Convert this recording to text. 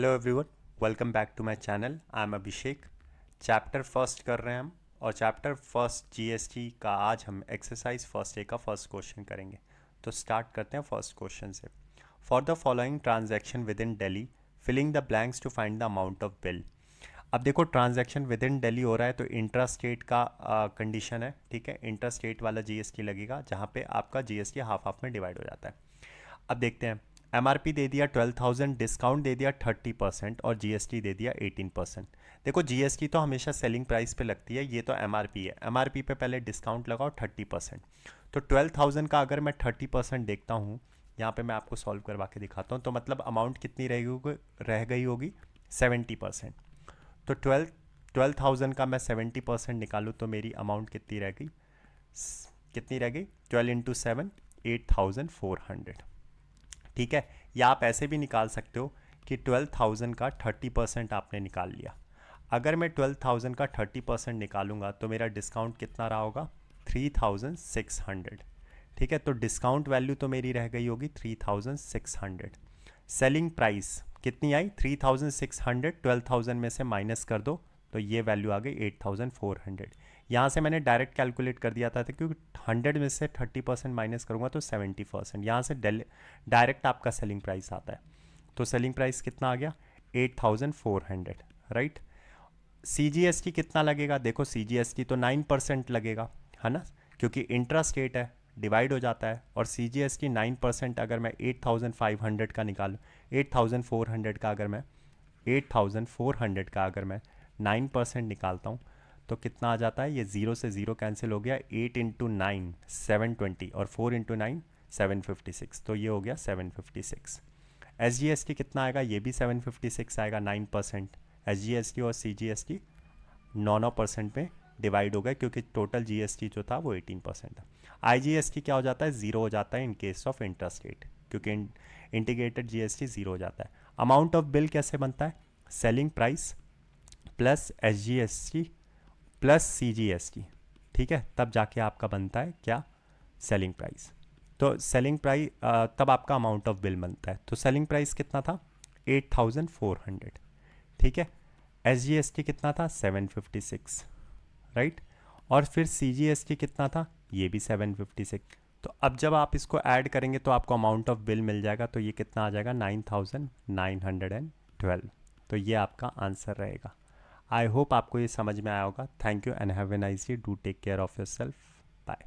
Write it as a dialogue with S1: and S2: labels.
S1: Hello everyone, welcome back to my channel. I am Abhishek. Chapter first कर रहे हैं हम, और चैप्टर फर्स्ट जीएसटी का आज हम एक्सरसाइज फर्स्ट ए का फर्स्ट क्वेश्चन करेंगे। तो स्टार्ट करते हैं फर्स्ट क्वेश्चन से। For the following transaction within Delhi, filling the blanks to find the amount of bill. अब देखो, ट्रांजैक्शन विद इन दिल्ली हो रहा है तो इंट्रा स्टेट का कंडीशन है, ठीक है। इंट्रा स्टेट वाला जीएसटी लगेगा जहाँ पे आपका जीएसटी हाफ हाफ में डिवाइड हो जाता है। अब देखते हैं, एमआरपी दे दिया 12,000, डिस्काउंट दे दिया 30% और जीएसटी दे दिया 18%। देखो, जीएसटी तो हमेशा सेलिंग प्राइस पे लगती है, ये तो एमआरपी है। एमआरपी पे पहले डिस्काउंट लगाओ 30%। तो 12,000 का अगर मैं 30% देखता हूँ, यहाँ पे मैं आपको सॉल्व करवा के दिखाता हूँ, तो मतलब अमाउंट कितनी रह गई होगी 70%। तो 12,000 का मैं 70% निकालूँ तो मेरी अमाउंट कितनी रह गई, 12 इंटू 7, 8,400। ठीक है। या आप ऐसे भी निकाल सकते हो कि 12,000 का 30% आपने निकाल लिया। अगर मैं 12,000 का 30% निकालूंगा तो मेरा डिस्काउंट कितना रहा होगा, 3,600। ठीक है, तो डिस्काउंट वैल्यू तो मेरी रह गई होगी 3,600। सेलिंग प्राइस कितनी आई, 3,600। 12,000 में से माइनस कर दो तो ये वैल्यू आ गई 8,400। यहाँ से मैंने डायरेक्ट कैलकुलेट कर दिया था क्योंकि 100 में से 30% माइनस करूँगा तो 70%। यहाँ से डायरेक्ट आपका सेलिंग प्राइस आता है। तो सेलिंग प्राइस कितना आ गया, 8,400, राइट। सीजीएसटी कितना लगेगा, देखो सीजीएसटी तो 9% लगेगा, है ना, क्योंकि इंट्रा स्टेट है, डिवाइड हो जाता है। और सीजीएसटी 9%, अगर मैं 8,500 का निकालूँ, 8,400 का अगर मैं 8,400 का अगर मैं 9% निकालता हूँ तो कितना आ जाता है, ये ज़ीरो से ज़ीरो कैंसिल हो गया। 8 इंटू 9 720 और 4 इंटू 9 756, तो ये हो गया 756। एसजीएसटी कितना आएगा, ये भी 756 आएगा, 9%। एसजीएसटी और सीजीएसटी 9% में डिवाइड हो गए क्योंकि टोटल जीएसटी जो था वो 18% था। आईजीएसटी क्या हो जाता है, ज़ीरो हो जाता है इन केस ऑफ इंटरस्टेट, क्योंकि इंटीग्रेटेड जीएसटी ज़ीरो हो जाता है। अमाउंट ऑफ बिल कैसे बनता है, selling price plus SGST plus CGST, ठीक है, तब जाके आपका बनता है क्या, सेलिंग प्राइस। तो सेलिंग प्राइस तब आपका अमाउंट ऑफ बिल बनता है। तो सेलिंग प्राइस कितना था, 8,400, ठीक है। एसजीएसटी कितना था, 756, राइट। और फिर सीजीएसटी कितना था, ये भी 756। तो अब जब आप इसको ऐड करेंगे तो आपको अमाउंट ऑफ बिल मिल जाएगा, तो ये कितना आ जाएगा, 9,912। तो ये आपका आंसर रहेगा। आई होप आपको ये समझ में आया होगा। Thank you and have a nice day. Do take care of yourself. Bye.